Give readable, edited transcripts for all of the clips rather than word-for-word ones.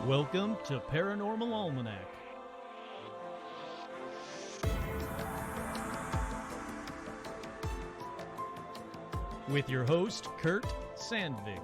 Welcome to Paranormal Almanac. With your host, Kurt Sandvig.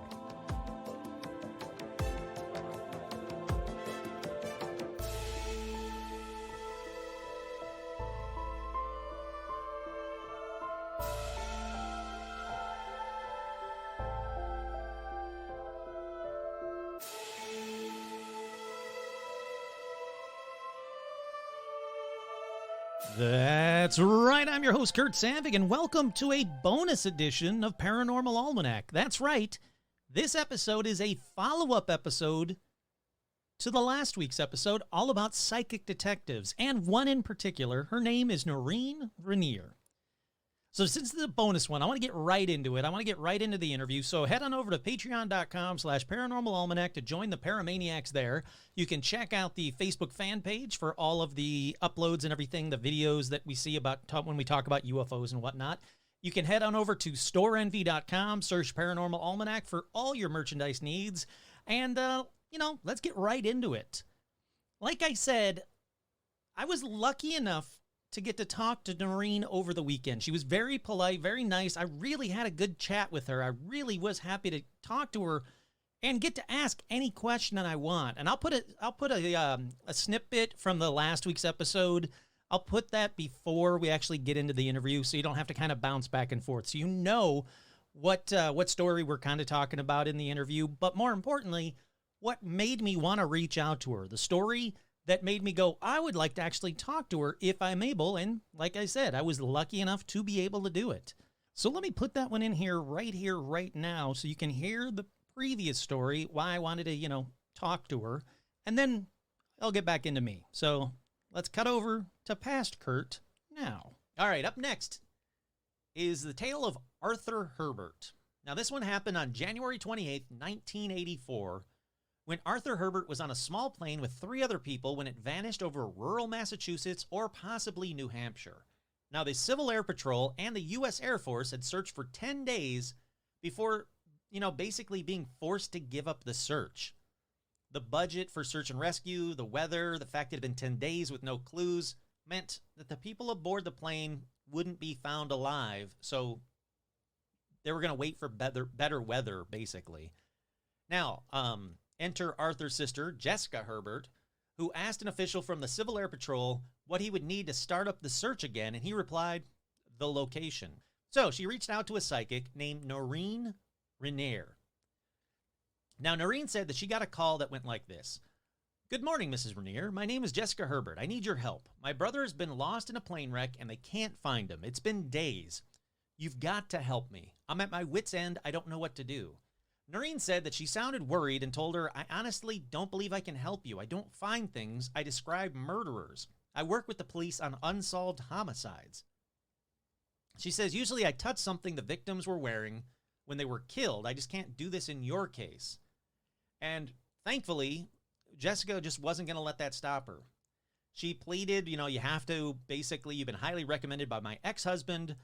That's right, I'm your host, Kurt Sandvig, and welcome to a bonus edition of Paranormal Almanac. That's right, this episode is a follow-up episode to the last week's episode, all about psychic detectives, and one in particular. Her name is Noreen Renier. So since this is a bonus one, I want to get right into it. I want to get right into the interview. So head on over to patreon.com/paranormalalmanac to join the Paramaniacs there. You can check out the Facebook fan page for all of the uploads and everything, the videos that we see about when we talk about UFOs and whatnot. You can head on over to storeenvy.com, search Paranormal Almanac for all your merchandise needs. And, let's get right into it. Like I said, I was lucky enough to get to talk to Noreen over the weekend. She was very polite, very nice. I really had a good chat with her. I really was happy to talk to her and get to ask any question that I want. And I'll put a snippet from the last week's episode. I'll put that before we actually get into the interview, so you don't have to kind of bounce back and forth. So you know what story we're kind of talking about in the interview, but more importantly, what made me want to reach out to her. The story that made me go, I would like to actually talk to her if I'm able. And like I said, I was lucky enough to be able to do it. So let me put that one in here, right now, so you can hear the previous story, why I wanted to, talk to her. And then I'll get back into me. So let's cut over to past Kurt now. All right, up next is the tale of Arthur Herbert. Now, this one happened on January 28th, 1984, when Arthur Herbert was on a small plane with 3 other people when it vanished over rural Massachusetts or possibly New Hampshire. Now, the Civil Air Patrol and the U.S. Air Force had searched for 10 days before, basically being forced to give up the search. The budget for search and rescue, the weather, the fact it had been 10 days with no clues meant that the people aboard the plane wouldn't be found alive, so they were going to wait for better weather, basically. Now, enter Arthur's sister, Jessica Herbert, who asked an official from the Civil Air Patrol what he would need to start up the search again, and he replied, the location. So she reached out to a psychic named Noreen Renier. Now, Noreen said that she got a call that went like this. Good morning, Mrs. Renier. My name is Jessica Herbert. I need your help. My brother has been lost in a plane wreck, and they can't find him. It's been days. You've got to help me. I'm at my wit's end. I don't know what to do. Noreen said that she sounded worried and told her, I honestly don't believe I can help you. I don't find things. I describe murderers. I work with the police on unsolved homicides. She says, usually I touch something the victims were wearing when they were killed. I just can't do this in your case. And thankfully, Jessica just wasn't going to let that stop her. She pleaded, you have to, basically, you've been highly recommended by my ex-husband,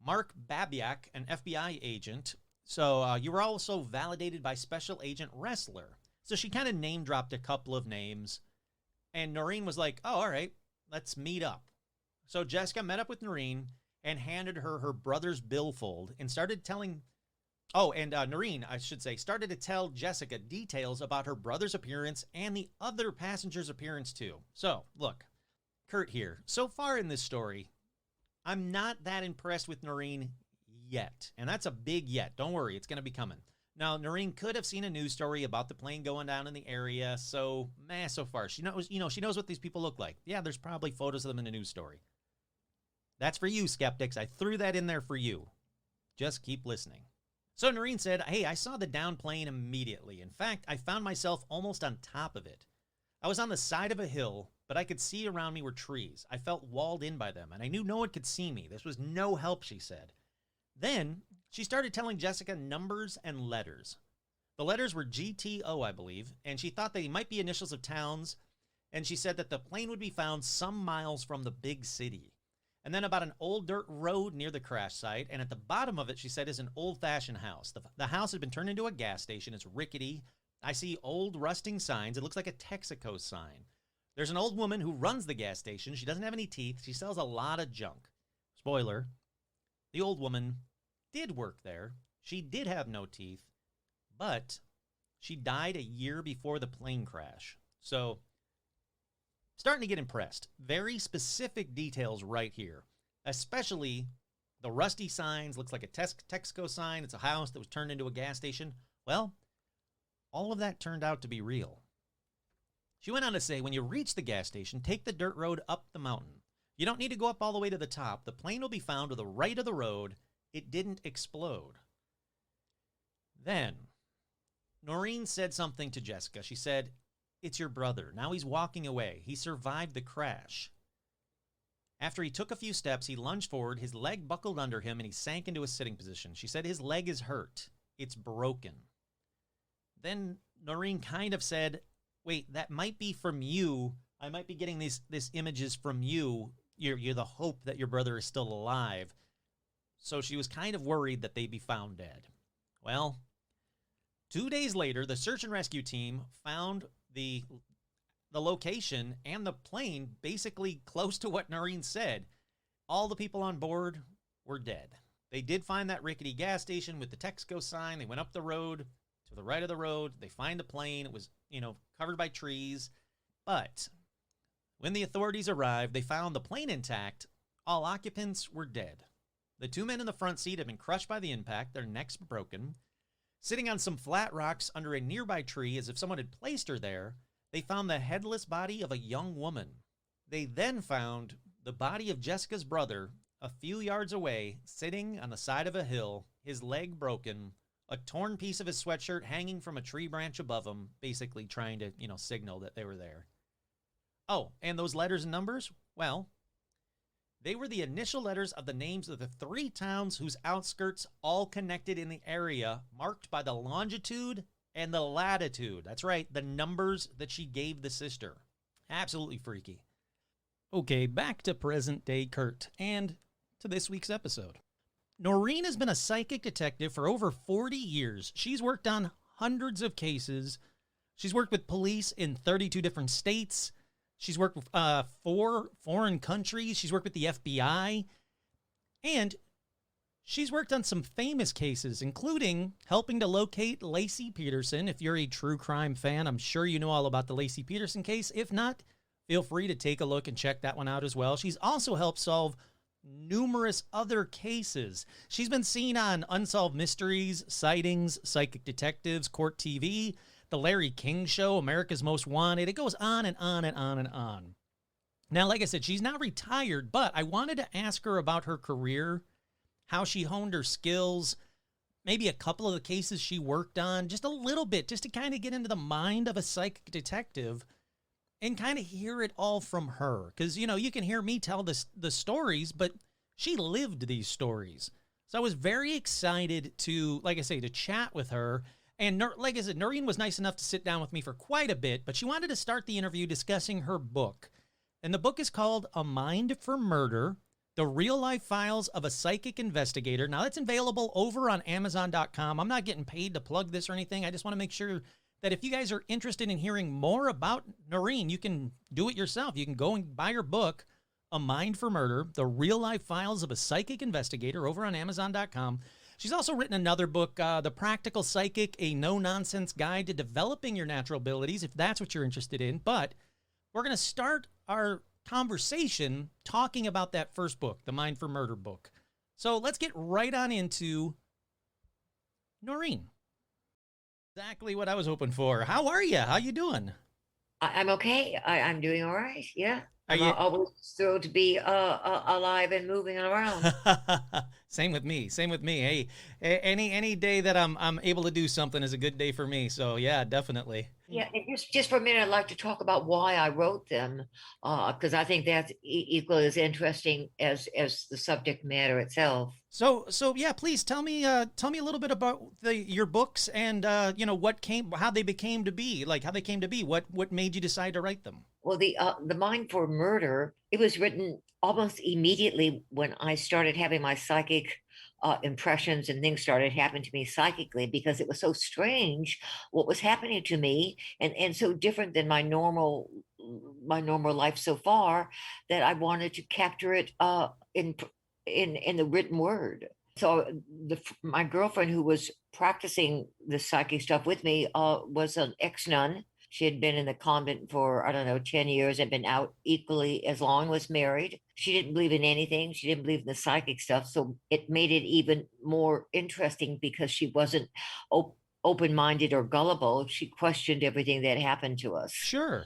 Mark Babiak, an FBI agent. So you were also validated by Special Agent Wrestler. So she kind of name-dropped a couple of names. And Noreen was like, oh, all right, let's meet up. So Jessica met up with Noreen and handed her her brother's billfold and started telling... Noreen, started to tell Jessica details about her brother's appearance and the other passenger's appearance too. So, look, Kurt here. So far in this story, I'm not that impressed with Noreen yet. And that's a big yet. Don't worry, it's going to be coming. Now, Noreen could have seen a news story about the plane going down in the area, so so far. She knows, she knows what these people look like. Yeah, there's probably photos of them in a news story. That's for you, skeptics. I threw that in there for you. Just keep listening. So Noreen said, hey, I saw the down plane immediately. In fact, I found myself almost on top of it. I was on the side of a hill, but I could see around me were trees. I felt walled in by them, and I knew no one could see me. This was no help, she said. Then she started telling Jessica numbers and letters. The letters were GTO, I believe, and she thought they might be initials of towns, and she said that the plane would be found some miles from the big city. And then about an old dirt road near the crash site, and at the bottom of it, she said, is an old-fashioned house. The house had been turned into a gas station. It's rickety, I see old rusting signs. It looks like a Texaco sign. There's an old woman who runs the gas station. She doesn't have any teeth. She sells a lot of junk. Spoiler, the old woman did work there. She did have no teeth, but she died a year before the plane crash. So, starting to get impressed. Very specific details right here, especially the rusty signs. Looks like a Texaco sign. It's a house that was turned into a gas station. Well, all of that turned out to be real. She went on to say, when you reach the gas station, take the dirt road up the mountain. You don't need to go up all the way to the top. The plane will be found to the right of the road. It didn't explode. Then, Noreen said something to Jessica. She said, it's your brother. Now he's walking away. He survived the crash. After he took a few steps, he lunged forward. His leg buckled under him, and he sank into a sitting position. She said his leg is hurt. It's broken. Then Noreen kind of said, wait, that might be from you. I might be getting these images from you. You're the hope that your brother is still alive. So she was kind of worried that they'd be found dead. Well, 2 days later, the search and rescue team found the location and the plane basically close to what Noreen said. All the people on board were dead. They did find that rickety gas station with the Texaco sign. They went up the road to the right of the road. They find the plane. It was, covered by trees. But when the authorities arrived, they found the plane intact. All occupants were dead. The 2 men in the front seat had been crushed by the impact, their necks broken. Sitting on some flat rocks under a nearby tree as if someone had placed her there, they found the headless body of a young woman. They then found the body of Jessica's brother a few yards away, sitting on the side of a hill, his leg broken, a torn piece of his sweatshirt hanging from a tree branch above him, basically trying to, signal that they were there. Oh, and those letters and numbers? Well, they were the initial letters of the names of the 3 towns whose outskirts all connected in the area, marked by the longitude and the latitude. That's right, the numbers that she gave the sister. Absolutely freaky. Okay, back to present-day Kurt, and to this week's episode. Noreen has been a psychic detective for over 40 years. She's worked on hundreds of cases. She's worked with police in 32 different states. She's worked with 4 foreign countries. She's worked with the FBI. And she's worked on some famous cases, including helping to locate Laci Peterson. If you're a true crime fan, I'm sure you know all about the Laci Peterson case. If not, feel free to take a look and check that one out as well. She's also helped solve numerous other cases. She's been seen on Unsolved Mysteries, Sightings, Psychic Detectives, Court TV, The Larry King Show, America's Most Wanted. It goes on and on and on and on. Now, like I said, she's not retired, but I wanted to ask her about her career, how she honed her skills, maybe a couple of the cases she worked on, just a little bit, just to kind of get into the mind of a psychic detective and kind of hear it all from her. Because, you can hear me tell the stories, but she lived these stories. So I was very excited to, like I say, to chat with her. And like I said, Noreen was nice enough to sit down with me for quite a bit, but she wanted to start the interview discussing her book. And the book is called A Mind for Murder, The Real-Life Files of a Psychic Investigator. Now, that's available over on Amazon.com. I'm not getting paid to plug this or anything. I just want to make sure that if you guys are interested in hearing more about Noreen, you can do it yourself. You can go and buy her book, A Mind for Murder, The Real-Life Files of a Psychic Investigator, over on Amazon.com. She's also written another book, The Practical Psychic, A No-Nonsense Guide to Developing Your Natural Abilities, if that's what you're interested in. But we're going to start our conversation talking about that first book, the Mind for Murder book. So let's get right on into Noreen. Exactly what I was hoping for. How are you? How you doing? I'm okay. I'm doing all right. Yeah. Are I'm you? always thrilled to be alive and moving around. Same with me. Same with me. Hey, any day that I'm able to do something is a good day for me. So yeah, definitely. Yeah, and just for a minute, I'd like to talk about why I wrote them, because I think that's equally as interesting as the subject matter itself. So yeah, please tell me a little bit about your books and how they came to be, what made you decide to write them. Well, the Mind for Murder, it was written almost immediately when I started having my psychic impressions and things started happening to me psychically because it was so strange what was happening to me, and so different than my normal life so far, that I wanted to capture it in the written word. So my girlfriend who was practicing the psychic stuff with me was an ex-nun. She had been in the convent for, I don't know, 10 years, and been out equally as long, was married. She didn't believe in anything. She didn't believe in the psychic stuff. So it made it even more interesting because she wasn't open-minded or gullible. She questioned everything that happened to us. Sure.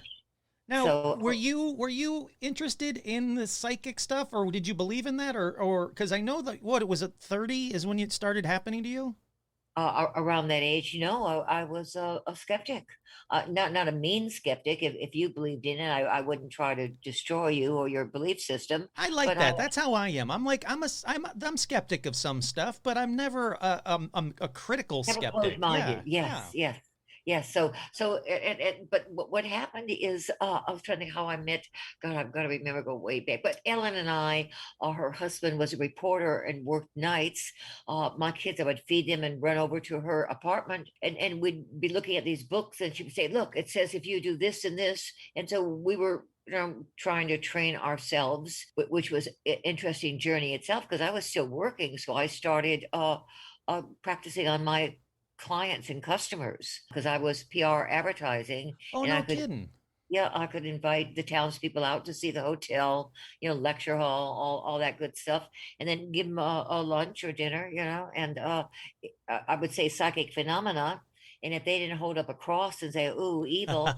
Now, So were you interested in the psychic stuff, or did you believe in that, or because I know that what it was at 30 is when it started happening to you? around that age, I was a skeptic, not a mean skeptic. If you believed in it, I wouldn't try to destroy you or your belief system. I like But I that. That's how I am. I'm like I'm skeptic of some stuff, but I'm never I'm a critical never skeptic. closed-minded. Yeah, Yes, yeah. yes, yes. But what happened is, I was trying to think how I met. God, I've got to remember, go way back. But Ellen and I, her husband was a reporter and worked nights. My kids, I would feed them and run over to her apartment, and we'd be looking at these books, and she would say, "Look, it says if you do this and this," and so we were. Trying to train ourselves, which was an interesting journey itself because I was still working. So I started practicing on my clients and customers because I was PR advertising, Oh, and no kidding. I could invite the townspeople out to see the hotel, lecture hall, all that good stuff, and then give them a lunch or dinner, and I would say psychic phenomena. And if they didn't hold up a cross and say, "Ooh, evil,"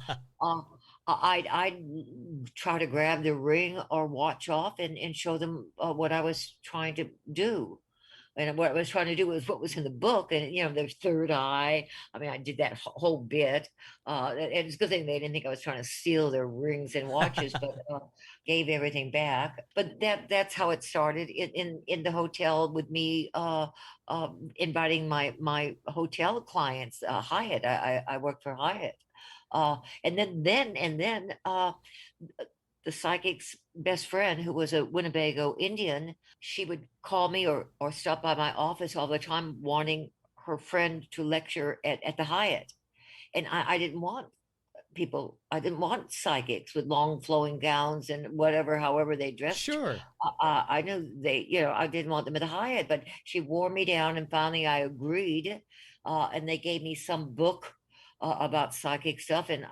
uh, I'd try to grab the ring or watch off and show them what I was trying to do. And what I was trying to do was what was in the book, and there's third eye. I mean, I did that whole bit, and it's a good thing they didn't think I was trying to steal their rings and watches, but gave everything back. But that's how it started in the hotel with me, inviting my hotel clients, Hyatt. I worked for Hyatt, and then the psychic's best friend, who was a Winnebago Indian, she would call me or stop by my office all the time wanting her friend to lecture at the Hyatt. And I didn't want I didn't want psychics with long flowing gowns and whatever, however they dressed. Sure. I knew I didn't want them at the Hyatt, but she wore me down, and finally I agreed. And they gave me some book about psychic stuff, and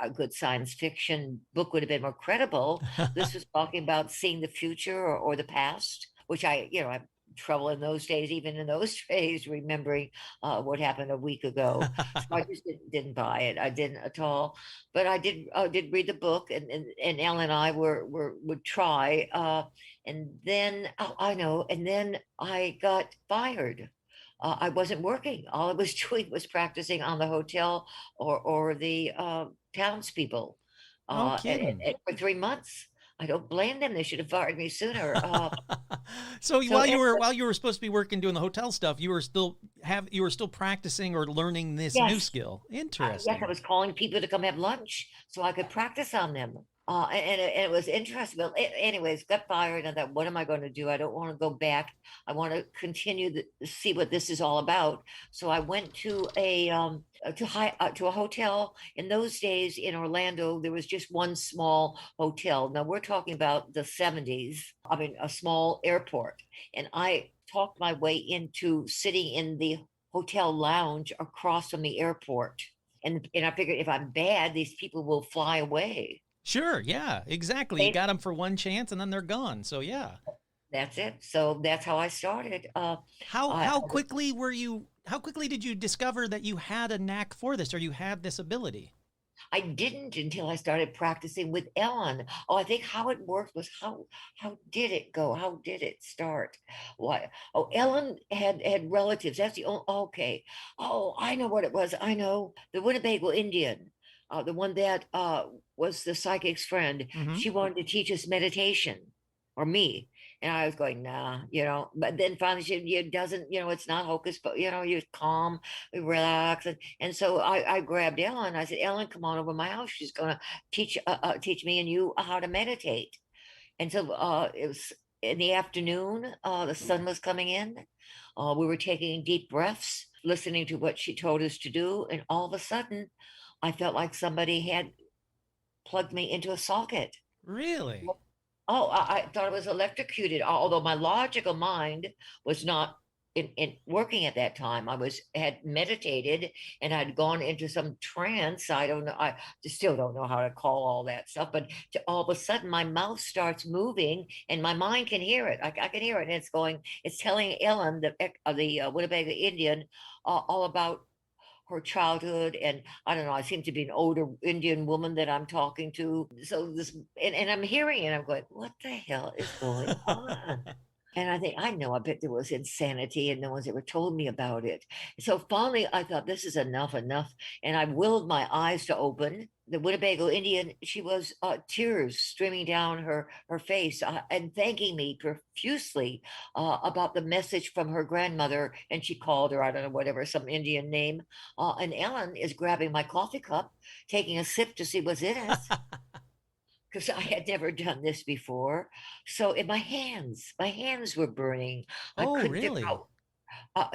a good science fiction book would have been more credible. This was talking about seeing the future or the past, which I have trouble in those days, even in those days, remembering what happened a week ago. So I just didn't buy it. I didn't at all. But I did read the book, and Ellen and I would try. And then I know, and then I got fired. I wasn't working. All I was doing was practicing on the hotel or the townspeople, No kidding. for 3 months. I don't blame them. They should have fired me sooner. So So while you were supposed to be working doing the hotel stuff, you were still practicing or learning this new yes, skill. yes, I Interesting. was calling people to come have lunch so I could practice on them. And it was interesting. But anyways, got fired. And I thought, what am I going to do? I don't want to go back. I want to continue to see what this is all about. So I went to to a hotel. In those days in Orlando, there was just one small hotel. Now we're talking about the 70s. I mean, a small airport. And I talked my way into sitting in the hotel lounge across from the airport. And I figured if I'm bad, these people will fly away. Sure. Yeah. Exactly. You They, got them for one chance, and then they're gone. So yeah. that's it. So that's how I started. How I, how quickly were you? How quickly did you discover that you had a knack for this, or you had this ability? I didn't until I started practicing with Ellen. Oh, I think how it worked was how did it go? How did it start? Why? Oh, Ellen had relatives. That's the only. Okay. Oh, I know what it was. I know the Winnebago Indian, the one that was the psychic's friend. Mm-hmm. She wanted to teach us meditation, or me. And I was going, nah, but then finally she, it doesn't, it's not hocus, but you're calm, relax. And so I grabbed Ellen. I said, Ellen, come on over to my house. She's going to teach me and you how to meditate. And so it was in the afternoon, the sun was coming in. We were taking deep breaths, listening to what she told us to do, and all of a sudden, I felt like somebody had plugged me into a socket. Really? Oh, I thought I was electrocuted, although my logical mind was not in working at that time. Had meditated and I'd gone into some trance. I don't know. I just still don't know how to call all that stuff. But all of a sudden, my mouth starts moving, and my mind can hear it. I can hear it, and it's telling Ellen, the Winnebago Indian, all about her childhood. And I don't know, I seem to be an older Indian woman that I'm talking to. So and I'm hearing it, I'm going, what the hell is going on? And I think, I know, I bet there was insanity and no one's ever told me about it. So finally, I thought, this is enough, enough. And I willed my eyes to open. The Winnebago Indian, she was tears streaming down her face, and thanking me profusely about the message from her grandmother. And she called her, I don't know, whatever, some Indian name. And Ellen is grabbing my coffee cup, taking a sip to see what's in it, because I had never done this before. So in my hands were burning. I Oh, couldn't figure really? out.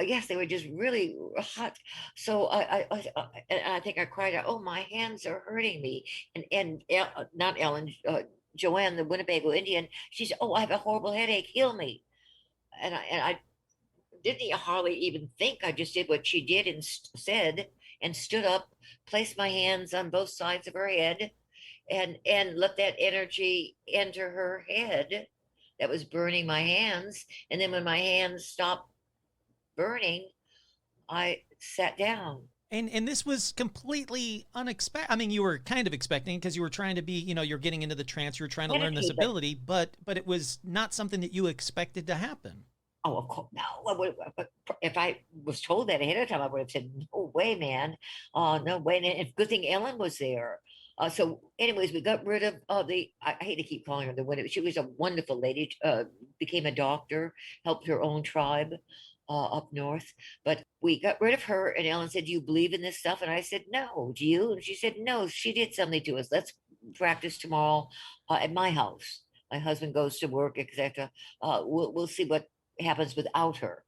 Yes, they were just really hot. So and I think I cried out, "Oh, my hands are hurting me!" Not Ellen, Joanne, the Winnebago Indian. She said, "Oh, I have a horrible headache. Heal me." And I didn't hardly even think. I just did what she did and said, and stood up, placed my hands on both sides of her head, and let that energy enter her head that was burning my hands. And then when my hands stopped burning, I sat down. And this was completely unexpected. I mean, you were kind of expecting because you were trying to be, you're getting into the trance, you were trying to learn this Meditate, but ability, but it was not something that you expected to happen. oh, of course, no. But if I was told that ahead of time, I would have said, "No way, man! No way!" And good thing Ellen was there. So, anyways, we got rid of the. I hate to keep calling her the winner. She was a wonderful lady. Became a doctor, helped her own tribe up north. But we got rid of her, and Ellen said, "Do you believe in this stuff?" And I said, "No. Do you?" And she said, "No. She did something to us. Let's practice tomorrow at my house. My husband goes to work, etc. We'll see what happens without her."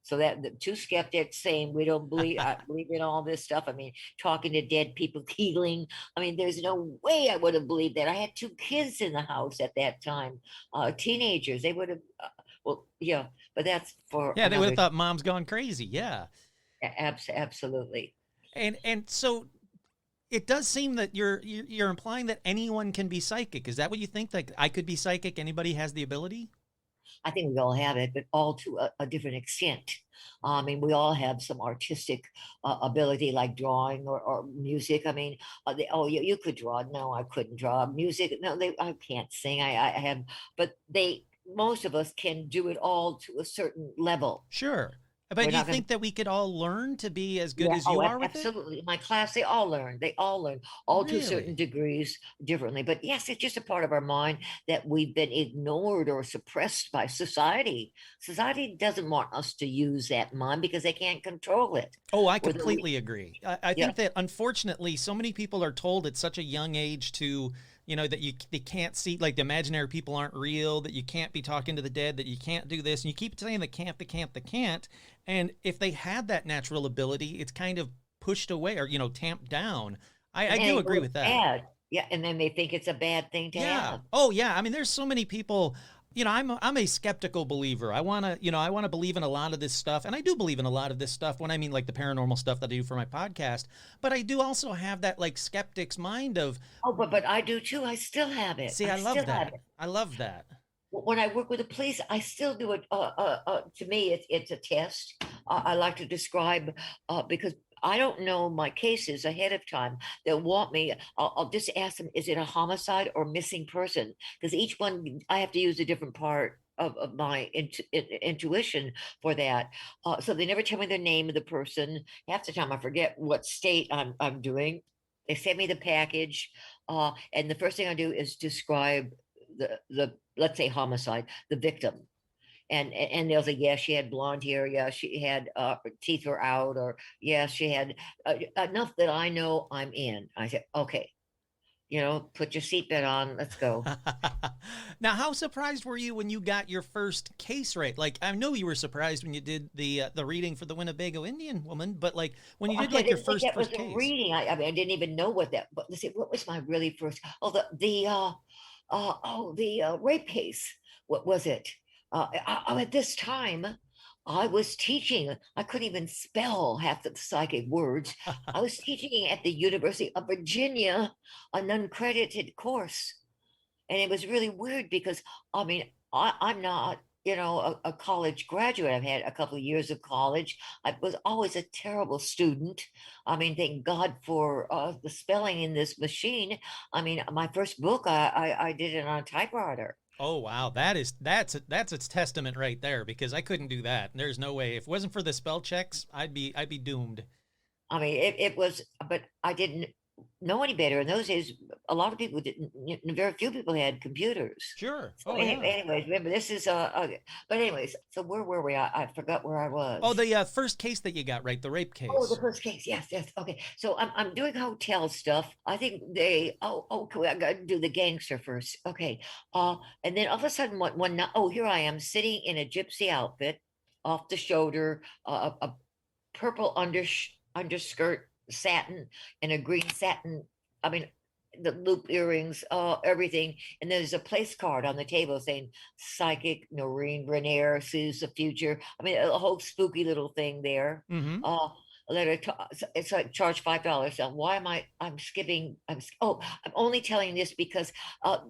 So that the two skeptics saying we don't believe, I believe in all this stuff. I mean, talking to dead people, healing. I mean, there's no way I would have believed that. I had two kids in the house at that time, teenagers. They would have, well, yeah, but that's for Yeah, they would have another. thought mom's gone crazy. Yeah. Absolutely. And so it does seem that you're implying that anyone can be psychic. Is that what you think? Like I could be psychic, anybody has the ability? I think we all have it, but all to a different extent. I mean, we all have some artistic ability, like drawing or music. I mean, oh, you could draw. No, I couldn't draw. Music, no, I can't sing. I have, but most of us can do it all to a certain level. Sure. But We're do you not going to. think that we could all learn to be as good Yeah, as oh, you are with it? absolutely. My class, they all learn. They all learn, all to certain Really? degrees differently. But yes, it's just a part of our mind that we've been ignored or suppressed by society. Society doesn't want us to use that mind because they can't control it. Oh, I Whether we, completely agree. I yeah, think that unfortunately, so many people are told at such a young age to, that they can't see, like the imaginary people aren't real, that you can't be talking to the dead, that you can't do this, and you keep saying the can't, the can't, the can't. And if they had that natural ability, it's kind of pushed away or tamped down. I and do they know agree it's with that. bad. Yeah, and then they think it's a bad thing to Yeah. have. Oh, yeah. I mean, there's so many people. I'm a skeptical believer. I want to believe in a lot of this stuff, and I do believe in a lot of this stuff. When I mean like the paranormal stuff that I do for my podcast, but I do also have that like skeptic's mind of, Oh, but I do too. I still have it. see, I I love still have that. it. I love that. When I work with the police, I still do it. To me, it's a test. I like to describe because I don't know my cases ahead of time. They'll want me. I'll just ask them: is it a homicide or missing person? Because each one, I have to use a different part of my intuition for that. So they never tell me the name of the person. Half the time, I forget what state I'm doing. They send me the package, and the first thing I do is describe the let's say homicide, the victim. And they'll say, yeah, she had blonde hair, yeah, she had her teeth were out, or yeah, she had enough that I know I'm in. I said, okay, put your seatbelt on. Let's go. Now, how surprised were you when you got your first case right? Like, I know you were surprised when you did the reading for the Winnebago Indian woman, but like when you I did like your didn't think that was first a case. reading. I mean, I didn't even know what that. But let's see, what was my really first? Oh, the rape case. What was it? At this time, I was teaching. I couldn't even spell half the psychic words. I was teaching at the University of Virginia, an uncredited course. And it was really weird because, I mean, I'm not, a college graduate. I've had a couple of years of college. I was always a terrible student. I mean, thank God for the spelling in this machine. I mean, my first book, I did it on a typewriter. Oh wow, that's its testament right there because I couldn't do that. There's no way. If it wasn't for the spell checks, I'd be doomed. I mean, it was, but I didn't know any better. In those days, a lot of people didn't, very few people had computers. Sure. So Oh yeah. anyways, remember, this is, but anyways, so where were we? I forgot where I was. Oh, the first case that you got right, the rape Oh, the case. first case. Yes, yes. Okay. So I'm doing hotel stuff. I think okay, I gotta do the gangster first. Okay. And then all of a sudden one night, oh, here I am sitting in a gypsy outfit, off the shoulder, a purple underskirt satin and a green satin. I mean, the loop earrings, everything. And there's a place card on the table saying psychic Noreen Renier sees the future. I mean, a whole spooky little thing there. Mm-hmm. Letter it's like charge $5. Now, why am I'm skipping? I'm only telling this because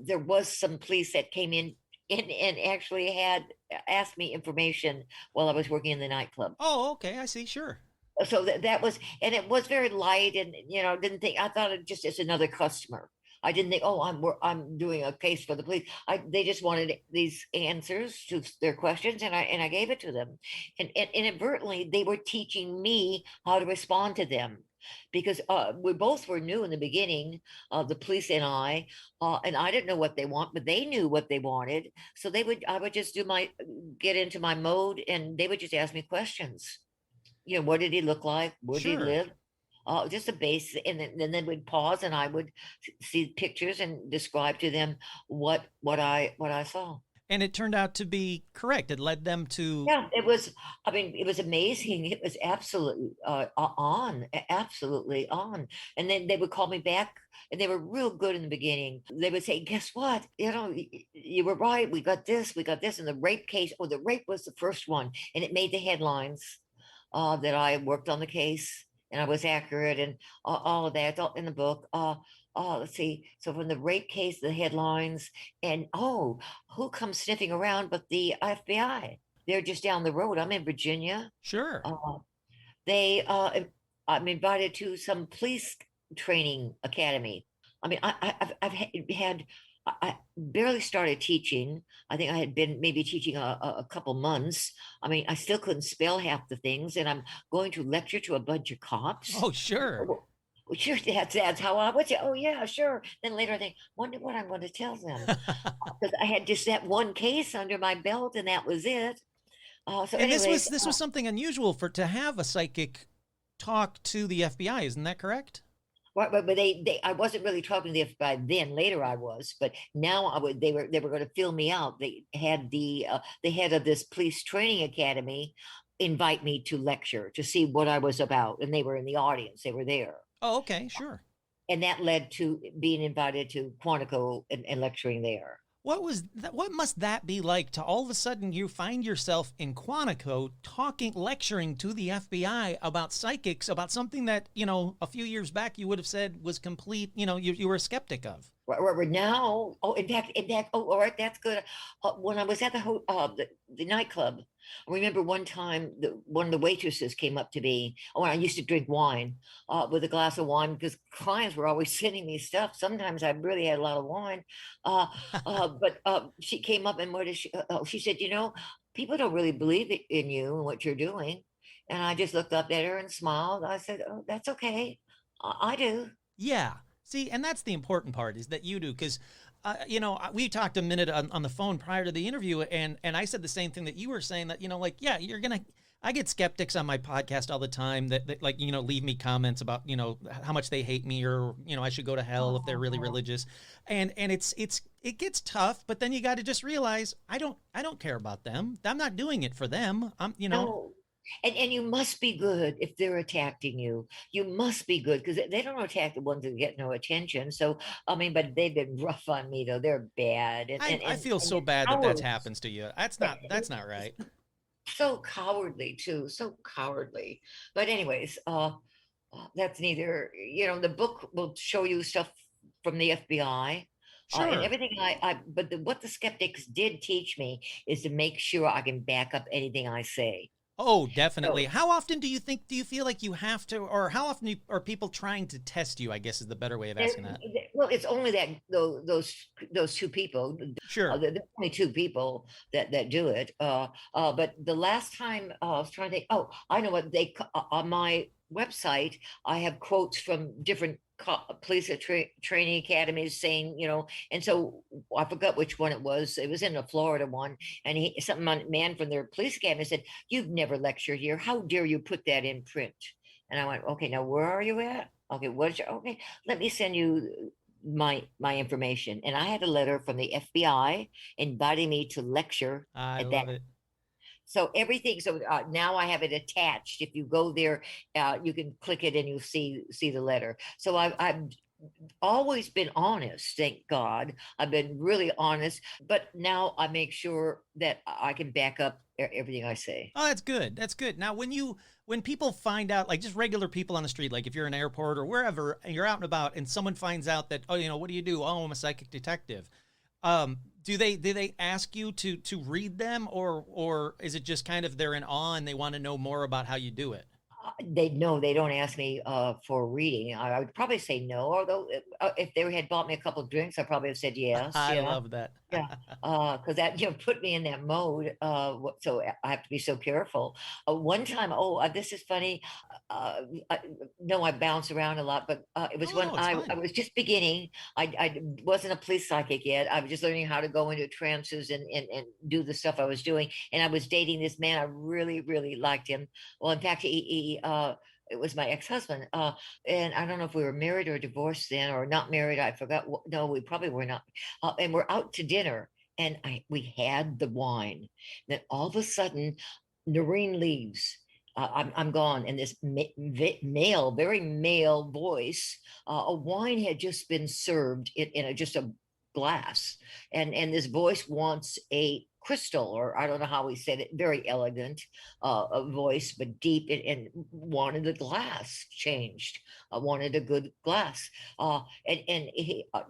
there was some police that came in and actually had asked me information while I was working in the nightclub. Oh, okay. I see. Sure. So that was, and it was very light, and didn't think, I thought it just as another customer. I didn't think, oh, I'm doing a case for the police. They just wanted these answers to their questions, and I gave it to them, and inadvertently they were teaching me how to respond to them, because we both were new in the beginning, the police and I didn't know what they want, but they knew what they wanted. So I would just get into my mode, and they would just ask me questions. What did he look like? Where did he Sure. live? Just a base, and then we'd pause, and I would see pictures and describe to them what I saw. And it turned out to be correct. It led them to. Yeah, it was. I mean, it was amazing. It was absolutely absolutely on. And then they would call me back, and they were real good in the beginning. They would say, "Guess what? You were right. We got this. We got this." And the rape case. Oh, the rape was the first one, and it made the headlines. That I worked on the case and I was accurate, and all of that. It's all in the book. Let's see. So from the rape case, the headlines, and who comes sniffing around but the FBI? They're just down the road. I'm in Virginia. Sure. They I'm invited to some police training academy. I mean, I've had I barely started teaching. I think I had been maybe teaching a couple months. I mean, I still couldn't spell half the things, and I'm going to lecture to a bunch of cops. Oh, sure. Well, sure, that's how I would say. Oh yeah, sure. Then later I think, wonder what I'm going to tell them, because I had just that one case under my belt, and that was it. So, And anyways, this was something unusual to have a psychic talk to the FBI, isn't that correct? but I wasn't really talking to the FBI then. Later I was, but now I would. They were going to fill me out. They had the head of this police training academy invite me to lecture to see what I was about, and they were in the audience. They were there, Oh, okay, sure. and that led to being invited to Quantico and lecturing there. What must that be like to all of a sudden you find yourself in Quantico lecturing to the FBI about psychics, about something that, a few years back you would have said was complete, you were a skeptic of. Right now, oh, all right, that's good. When I was at the nightclub, I remember one time one of the waitresses came up to me. Oh, I used to drink wine, with a glass of wine, because clients were always sending me stuff. Sometimes I really had a lot of wine, but she came up, and what did she said, people don't really believe in you and what you're doing. And I just looked up at her and smiled. I said, "Oh, that's okay. I do." Yeah. See, and that's the important part is that you do, because, we talked a minute on the phone prior to the interview, and I said the same thing that you were saying, that, yeah, you're going to, I get skeptics on my podcast all the time that like, leave me comments about, how much they hate me or, I should go to hell if they're really religious. And it gets tough, but then you got to just realize I don't care about them. I'm not doing it for them. No. And you must be good if they're attacking you. You must be good because they don't attack the ones that get no attention. So I mean, but they've been rough on me though. They're bad. I feel so bad that happens to you. That's not right. So cowardly too. So cowardly. But anyways, that's neither, the book will show you stuff from the FBI. Sure. And everything but what the skeptics did teach me is to make sure I can back up anything I say. Oh, definitely. How often do you feel like you have to, or how often are people trying to test you, I guess is the better way of asking that. Well, it's only that those two people. Sure. There's only two people that do it. But the last time I was trying to think, oh, I know what on my website, I have quotes from different police training academies saying, and so I forgot which one it was. It was in the Florida one, and man from their police academy said, "You've never lectured here. How dare you put that in print?" And I went, "Okay, now where are you at? Okay, okay, let me send you my information." And I had a letter from the FBI inviting me to lecture I at love that. it. So everything. So now I have it attached. If you go there, you can click it and you see the letter. So I've always been honest. Thank God, I've been really honest. But now I make sure that I can back up everything I say. Oh, that's good. That's good. Now, when people find out, like just regular people on the street, like if you're in an airport or wherever, and you're out and about, and someone finds out that, oh, what do you do? Oh, I'm a psychic detective. Do they ask you to read them, or is it just kind of they're in awe and they want to know more about how you do it? They don't ask me for reading. I would probably say no. Although if they had bought me a couple of drinks, I probably have said yes. I love that. Yeah, because that put me in that mode. So I have to be so careful. One time, this is funny. No, I bounce around a lot, but it was when I was just beginning. I wasn't a police psychic yet. I was just learning how to go into trances and do the stuff I was doing. And I was dating this man. I really, really liked him. Well, in fact, it was my ex-husband. And I don't know if we were married or divorced then or not married. I forgot. No, we probably were not. And we're out to dinner and we had the wine. Then all of a sudden, Noreen leaves. I'm gone. And this male, very male voice, a wine had just been served in just a glass. And this voice wants a crystal, or I don't know how he said it, very elegant a voice, but deep, and wanted the glass changed. Wanted a good glass.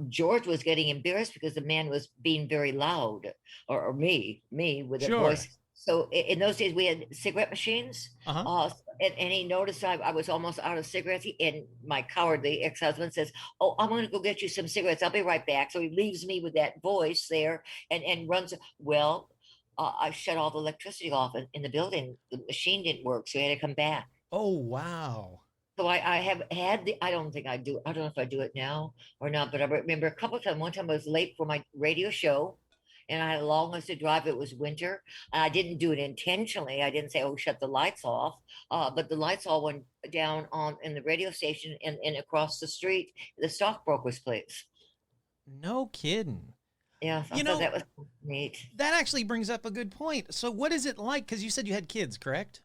George was getting embarrassed because the man was being very loud, or me with a voice. So in those days we had cigarette machines. And he noticed I was almost out of cigarettes. And my cowardly ex-husband says, "Oh, I'm going to go get you some cigarettes. I'll be right back." So he leaves me with that voice there and runs. Well, I shut all the electricity off in the building. The machine didn't work, so he had to come back. Oh, wow. So I have had I don't think I do. I don't know if I do it now or not, but I remember a couple of times. One time I was late for my radio show. And I had a long list to drive. It was winter. I didn't do it intentionally. I didn't say, "Oh, shut the lights off." But the lights all went down in the radio station and across the street, the stockbroker's place. No kidding. Yeah, I thought that was neat. That actually brings up a good point. So what is it like? Because you said you had kids, correct?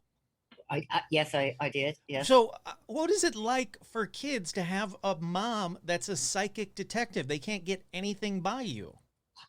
Yes, I did. Yes. So what is it like for kids to have a mom that's a psychic detective? They can't get anything by you.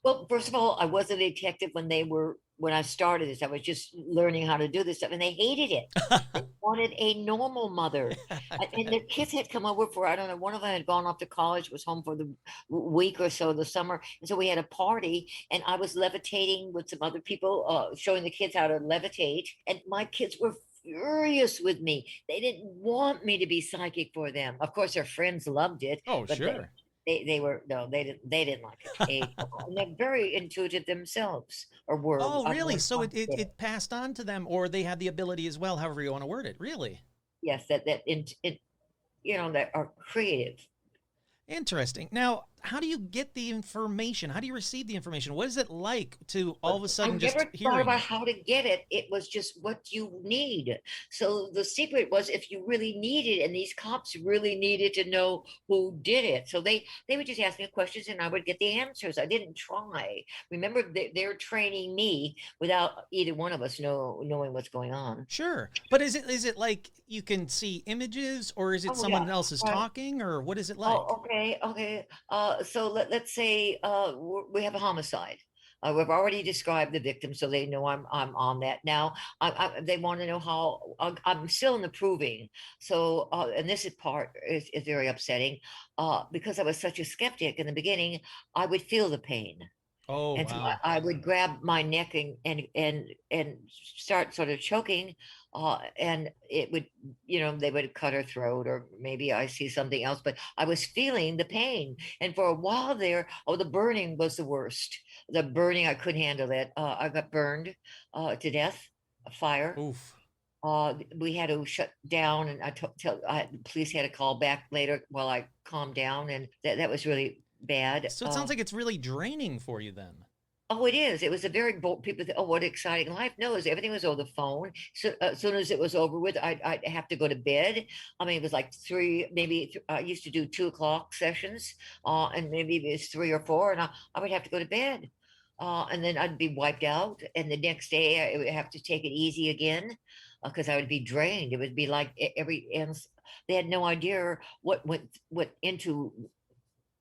Well, first of all, I wasn't a detective when I started this. I was just learning how to do this stuff, and they hated it. They wanted a normal mother. And the kids had come over for, I don't know, one of them had gone off to college, was home for the week or so, the summer. And so we had a party, and I was levitating with some other people, showing the kids how to levitate. And my kids were furious with me. They didn't want me to be psychic for them. Of course, their friends loved it. Oh, sure. They didn't like it. And they're very intuitive themselves, or were. Oh, really? So it passed on to them, or they had the ability as well, however you want to word it. Really? Yes, that are creative. Interesting. Now, how do you get the information? How do you receive the information? What is it like to all of a I sudden just never thought hearing about it? how to get it. It was just what you need. So the secret was if you really needed, and these cops really needed to know who did it. So they would just ask me questions and I would get the answers. I didn't try. Remember, they're training me without either one of us knowing what's going on. Sure. But is it like you can see images, or is it Oh yeah. someone else is Right. talking, or what is it like? Oh, okay, okay. So let's say we have a homicide. We've already described the victim, so they know I'm on that. Now, they want to know how I'm still in the proving. So, and this is part is very upsetting, because I was such a skeptic in the beginning. I would feel the pain. Oh, And so wow. I would grab my neck and start sort of choking, and it would, they would cut her throat, or maybe I see something else, but I was feeling the pain. And for a while there, oh, the burning was the worst. The burning, I couldn't handle that. I got burned to death, a fire. Oof. We had to shut down, and the police had to call back later while I calmed down, and that was really bad. So it sounds like it's really draining for you then. Oh, it is. It was a very bold. People think, "Oh, what exciting life!" No, everything was over the phone. So as soon as it was over with, I'd have to go to bed. I mean, it was like three, maybe. I used to do 2 o'clock sessions, and maybe it was 3 or 4, and I would have to go to bed, and then I'd be wiped out. And the next day, I would have to take it easy again, because I would be drained. It would be like and they had no idea what went into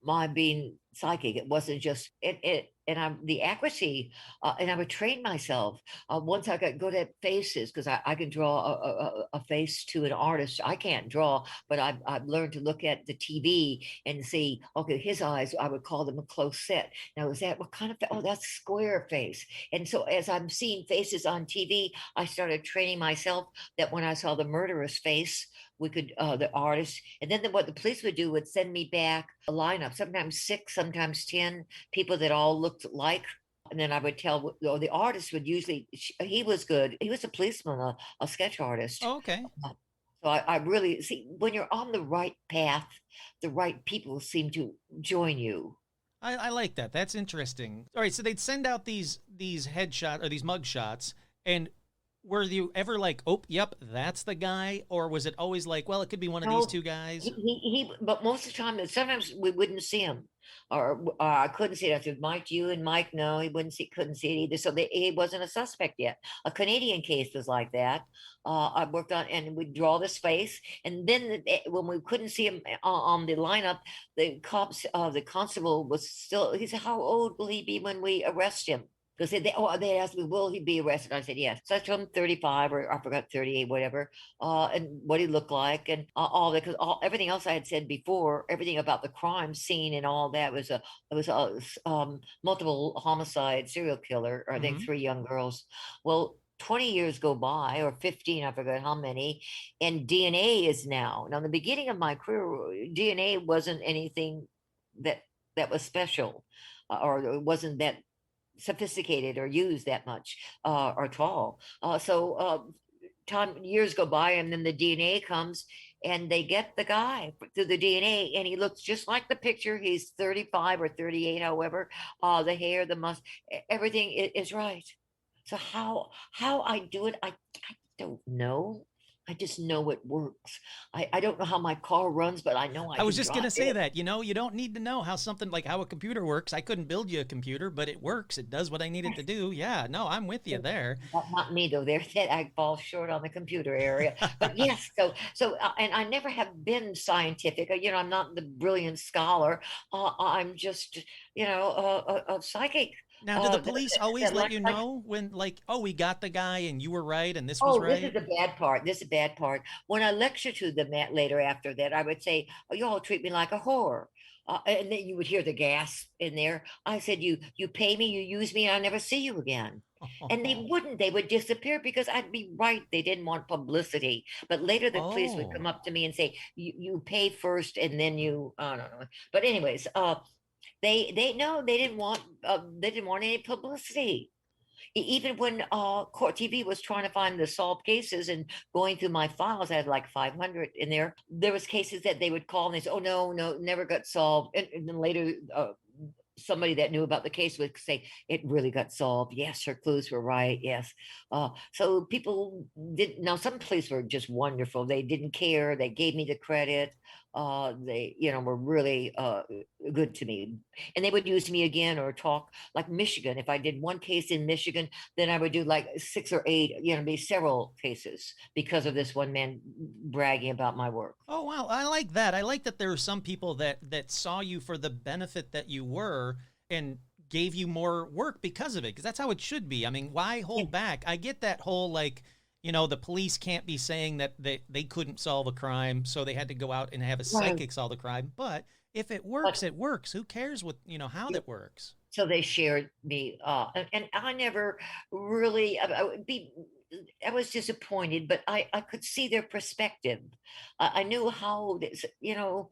my being psychic. It wasn't just it and I'm the accuracy, and I would train myself. Once I got good at faces, because I can draw a face to an artist. I can't draw, but I've learned to look at the TV and see, okay, his eyes, I would call them a close set. Now, is that what kind of, oh, that's square face. And so as I'm seeing faces on TV, I started training myself that when I saw the murderous face, we could, the artist, and then what the police would do would send me back a lineup, sometimes 6, sometimes 10 people that all looked like. And then I would tell, or the artist would usually, he was good. He was a policeman, a sketch artist. Oh, okay. So I really see when you're on the right path, the right people seem to join you. I like that. That's interesting. All right, so they'd send out these headshot or these mug shots, and were you ever like, oh, yep, that's the guy, or was it always like, well, it could be one of these No, two guys? but most of the time, sometimes we wouldn't see him, or I couldn't see it. I said, Mike, you and Mike, no, he couldn't see it either. So he wasn't a suspect yet. A Canadian case was like that. I worked on, and we'd draw this face, and then when we couldn't see him on the lineup, the cops, the constable was still. He said, "How old will he be when we arrest him?" Because they asked me, will he be arrested? I said, yes. So I told him 35, or I forgot, 38, whatever, and what he looked like, and all that. Because everything else I had said before, everything about the crime scene and all that was a multiple homicide serial killer, or I think Mm-hmm. 3 young girls. Well, 20 years go by, or 15, I forgot how many, and DNA is now in the beginning of my career, DNA wasn't anything that was special, or it wasn't that sophisticated or used that much, or at all. Time years go by, and then the DNA comes, and they get the guy through the DNA, and he looks just like the picture. He's 35 or 38, however, the hair, the everything is right. So how I do it, I don't know. I just know it works. I don't know how my car runs, but I know I I was can just drive gonna say it. that. You don't need to know how something like how a computer works. I couldn't build you a computer, but it works. It does what I need it to do. Yeah, no, I'm with you there. Not me though. There, that I fall short on the computer area. But yes, and I never have been scientific. I'm not the brilliant scholar. I'm just, a psychic. Now, do the That, police always that let like, you like, know when, like, oh, we got the guy and you were right and this was oh, this is right? the bad part. This is the bad part. When I lecture to them later after that, I would say, "Oh, you all treat me like a whore." And then you would hear the gasp in there. I said, you pay me, you use me, and I never see you again." And they wouldn't. They would disappear because I'd be right. They didn't want publicity. But later, the police would come Oh, up to me and say, "You pay first, and then you." I don't know. But anyways, they no, they didn't want any publicity. Even when Court TV was trying to find the solved cases and going through my files, I had like 500 in there. There was cases that they would call and they say, "Oh no, no, never got solved," and then later. Somebody that knew about the case would say it really got solved. Yes, her clues were right. Yes. So people did. Now some police were just wonderful. They didn't care. They gave me the credit. They, were really good to me, and they would use me again or talk like Michigan. If I did one case in Michigan, then I would do like 6 or 8. Be several cases because of this one man bragging about my work. Oh wow, I like that. I like that there are some people that saw you for the benefit that you were and gave you more work because of it, because that's how it should be. I mean, why hold back? I get that whole like, the police can't be saying that they couldn't solve a crime, so they had to go out and have a psychic solve the crime. But if it works, it works. Who cares what, how that works? So they shared me, and I never really, I was disappointed, but I could see their perspective. I knew how this, and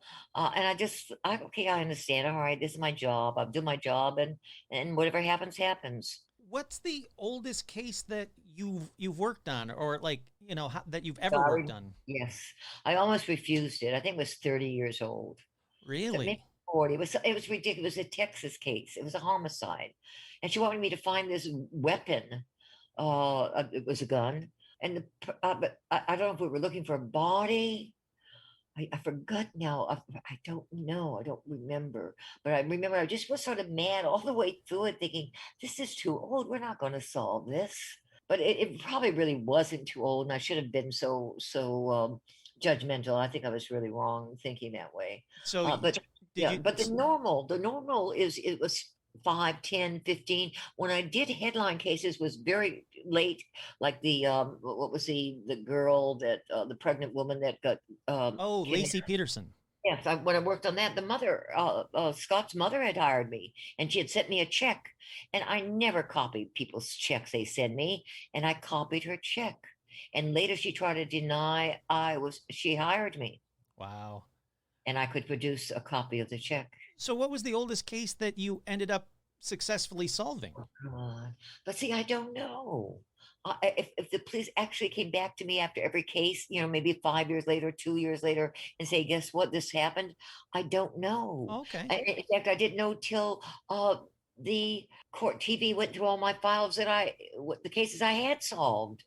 okay, I understand. All right, this is my job. I'll do my job, and whatever happens, happens. What's the oldest case that you've worked on, or like, that you've ever worked on? Yes, I almost refused it. I think it was 30 years old. So Really? maybe 40. It was ridiculous. It was a Texas case. It was a homicide, and she wanted me to find this weapon. It was a gun, and but I don't know if we were looking for a body. I forgot now. I don't know. I don't remember. But I remember I just was sort of mad all the way through it, thinking, this is too old. We're not going to solve this. But it probably really wasn't too old, and I should have been judgmental. I think I was really wrong thinking that way. So But did yeah, you? but the normal is it was 5, 10, 15. When I did headline cases was very late, like what was the girl that the pregnant woman that got Oh, kidnapped. Lacey Peterson. Yes, when I worked on that, the mother, Scott's mother had hired me and she had sent me a check. And I never copied people's checks they send me. And I copied her check. And later she tried to deny she hired me Wow. and I could produce a copy of the check. So what was the oldest case that you ended up successfully solving? But see, I don't know. If the police actually came back to me after every case, maybe 5 years later, 2 years later, and say, guess what, this happened, I don't know. Okay. In fact, I didn't know till the Court TV went through all my files the cases I had solved.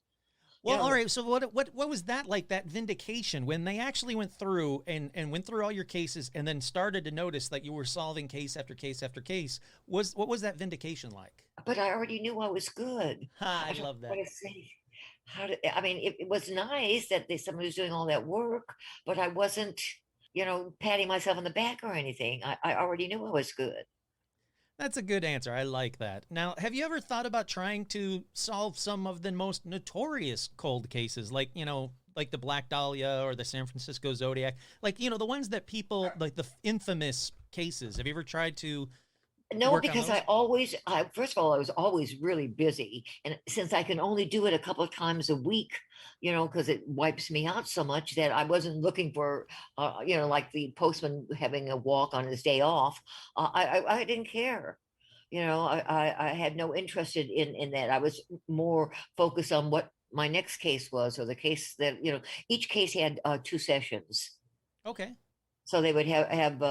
Well, all right. So what was that like, that vindication, when they actually went through and went through all your cases and then started to notice that you were solving case after case after case? What was that vindication like? But I already knew I was good. I love that. What to say. I mean, it was nice that somebody was doing all that work, but I wasn't, patting myself on the back or anything. I already knew I was good. That's a good answer. I like that. Now, have you ever thought about trying to solve some of the most notorious cold cases, like, like the Black Dahlia or the San Francisco Zodiac, like, the ones that people, like the infamous cases? Have you ever tried to No, work on because those? first of all, I was always really busy. And since I can only do it a couple of times a week, because it wipes me out so much that I wasn't looking for, like the postman having a walk on his day off. I didn't care. I had no interest in that. I was more focused on what my next case was, or the case that, each case had 2 sessions. Okay. So they would have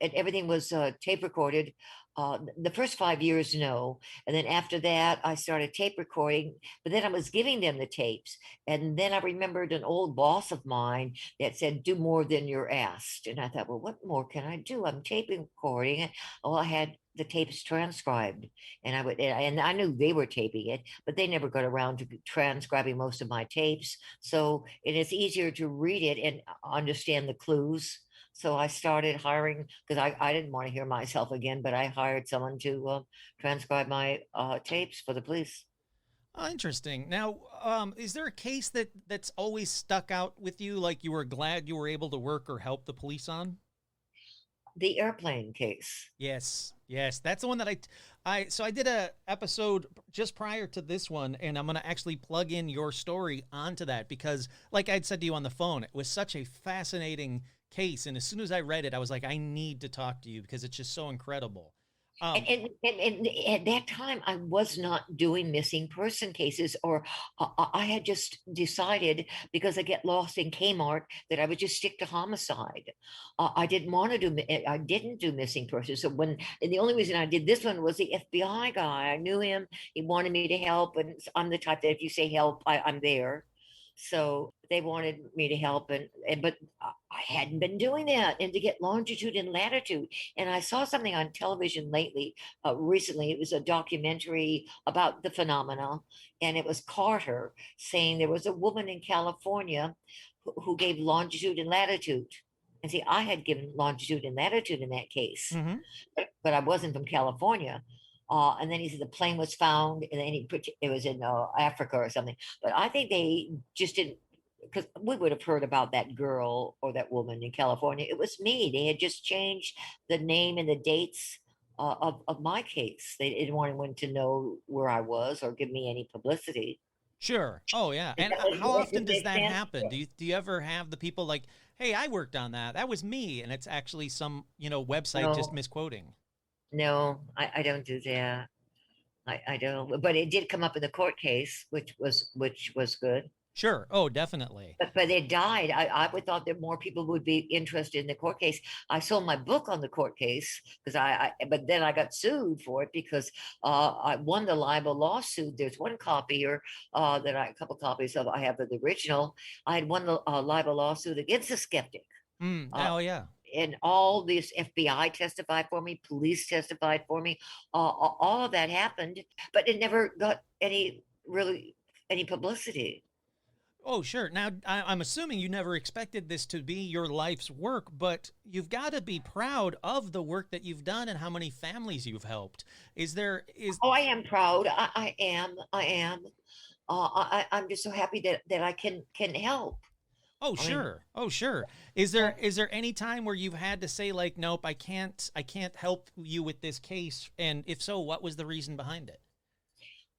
and everything was tape recorded. The first 5 years, no, and then after that, I started tape recording. But then I was giving them the tapes, and then I remembered an old boss of mine that said, "Do more than you're asked." And I thought, well, what more can I do? I'm tape recording it. Oh, I had the tapes transcribed, and I knew they were taping it, but they never got around to transcribing most of my tapes. So it is easier to read it and understand the clues. So I started hiring, because I didn't want to hear myself again, but I hired someone to transcribe my tapes for the police. Oh, interesting. Now, is there a case that's always stuck out with you, like you were glad you were able to work or help the police on? The airplane case. Yes, yes, that's the one that so I did a episode just prior to this one, and I'm gonna actually plug in your story onto that because, like I'd said to you on the phone, it was such a fascinating case, and as soon as I read it, I was like, I need to talk to you because it's just so incredible. Um, And at that time, I was not doing missing person cases, or I had just decided because I get lost in Kmart that I would just stick to homicide. I didn't want to do, I didn't do missing persons. So and the only reason I did this one was the FBI guy. I knew him. He wanted me to help. And I'm the type that if you say help, I'm there. So they wanted me to help, but I hadn't been doing that, and to get longitude and latitude. And I saw something on television recently. It was a documentary about the phenomena, and it was Carter saying there was a woman in California who gave longitude and latitude. And see, I had given longitude and latitude in that case, mhm. but I wasn't from California. And then he said the plane was found, and then he put it was in Africa or something. But I think they just didn't, because we would have heard about that girl or that woman in California. It was me. They had just changed the name and the dates of my case. They didn't want anyone to know where I was or give me any publicity. Sure. Oh yeah. And how That often would does make that sense. happen? Do you ever have the people like, "Hey, I worked on that. That was me," and it's actually some, website just No, misquoting? no, I don't do that. I don't. But it did come up in the court case, which was good. Sure. Oh, definitely. But it died. I would thought that more people would be interested in the court case. I sold my book on the court case because but then I got sued for it because I won the libel lawsuit. There's one copy or a couple copies of. I have the original. I had won the libel lawsuit against the skeptic. Uh, Oh yeah. and all this FBI testified for me, police testified for me. All of that happened, but it never got any publicity. Oh, sure. Now, I'm assuming you never expected this to be your life's work, but you've got to be proud of the work that you've done and how many families you've helped. Is Oh, I am proud. I am. I am. I'm just so happy that I can help. Oh, I mean, sure. Oh, sure. uh, Is there any time where you've had to say like, nope, I can't help you with this case? And if so, what was the reason behind it?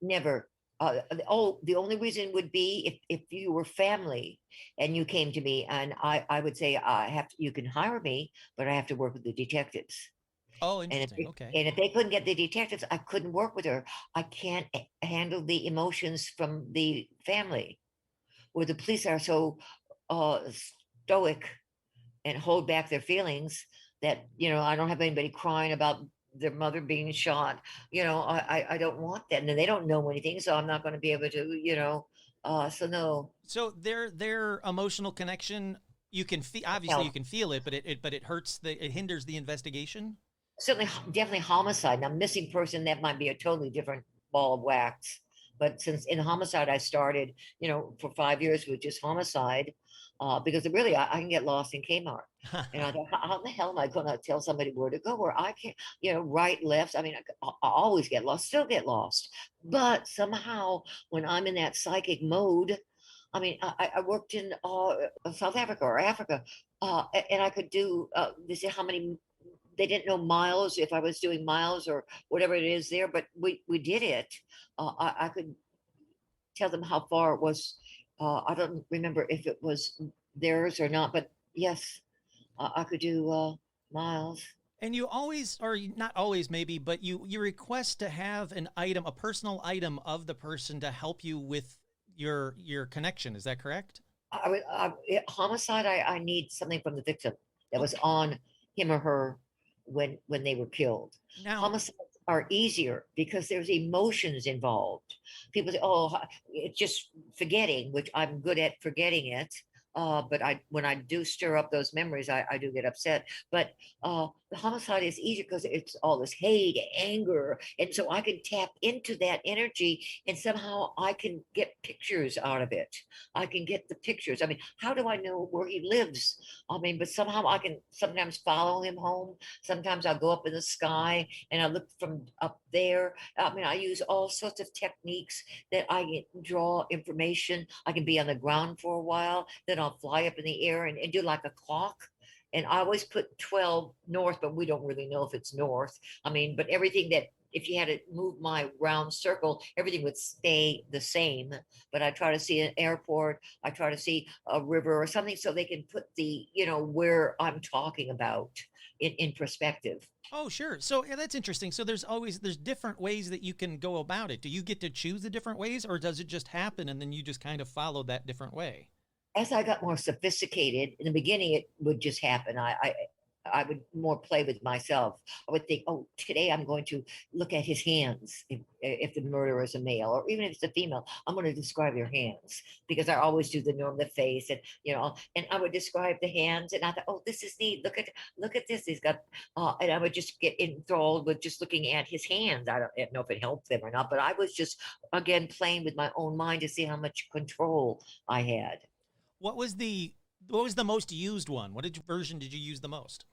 never. The only reason would be if you were family and you came to me, and I would say I have to, you can hire me, but I have to work with the detectives. Oh, And interesting. Okay. if they couldn't get the detectives, I couldn't work with her. I can't handle the emotions from the family, where the police are so uh, stoic and hold back their feelings that I don't have anybody crying about their mother being shot. I don't want that, and they don't know anything, so I'm not going to be able to. So no. So their emotional connection, you can feel, obviously you Tell can feel it, but it hurts it hinders the investigation. certainly definitely homicide. Now missing person, that might be a totally different ball of wax. But since in homicide I started, for 5 years with just homicide, because really I can get lost in Kmart. And I thought, how the hell am I going to tell somebody where to go where I can't, right, left? I mean, I always get lost, still get lost. But somehow when I'm in that psychic mode, I mean, I worked in South Africa or Africa, and I could do, they say how many, they didn't know miles, if I was doing miles or whatever it is there, but we did it. I could tell them how far it was. I don't remember if it was theirs or not, but yes, I could do miles. And you always, or not always maybe, but you request to have an item, a personal item of the person to help you with your connection. Is that correct? Homicide. I need something from the victim that was Okay. on him or her when they were killed. Now, Homicides are easier because there's emotions involved. People say, "Oh, it's just forgetting," which I'm good at forgetting it. But when I do stir up those memories, I do get upset. But the homicide is easier because it's all this hate, anger, and so I can tap into that energy, and somehow I can get pictures out of it. I can get the pictures. I mean, how do I know where he lives? I mean, but somehow I can sometimes follow him home. Sometimes I'll go up in the sky and I look from up there. I mean, I use all sorts of techniques that I can draw information. I can be on the ground for a while, then I'll fly up in the air and do like a clock. And I always put 12 north, but we don't really know if it's north. I mean, but everything that if you had to move my round circle, everything would stay the same. But I try to see an airport, I try to see a river or something so they can put the, where I'm talking about in perspective. Oh, sure. So yeah, that's interesting. So there's different ways that you can go about it. Do you get to choose the different ways, or does it just happen and then you just kind of follow that different way? As I got more sophisticated, in the beginning, it would just happen. I would more play with myself. I would think, oh, today I'm going to look at his hands. If the murderer is a male, or even if it's a female, I'm going to describe their hands because I always do the norm, the face, and and I would describe the hands, and I thought, oh, this is neat. Look at this. He's got, and I would just get enthralled with just looking at his hands. I don't know if it helped them or not, but I was just again playing with my own mind to see how much control I had. What was the what was the most used one? Version did you use the most?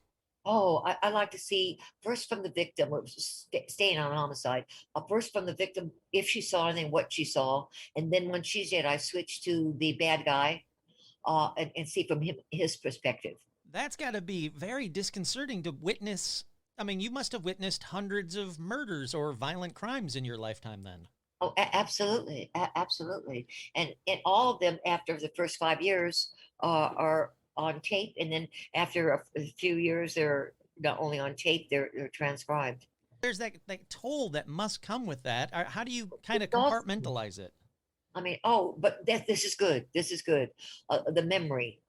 Oh, I like to see first from the victim, or staying on homicide. First from the victim, if she saw anything, what she saw, and then when she's dead, I switch to the bad guy, and see from his perspective. That's got to be very disconcerting to witness. I mean, you must have witnessed hundreds of murders or violent crimes in your lifetime then. Oh, absolutely, absolutely, and all of them after the first 5 years are on tape, and then after a few years, they're not only on tape, they're transcribed. There's that toll that must come with that. How do you kind of It's also, compartmentalize it? I mean, oh, but this is good. This is good. The memory.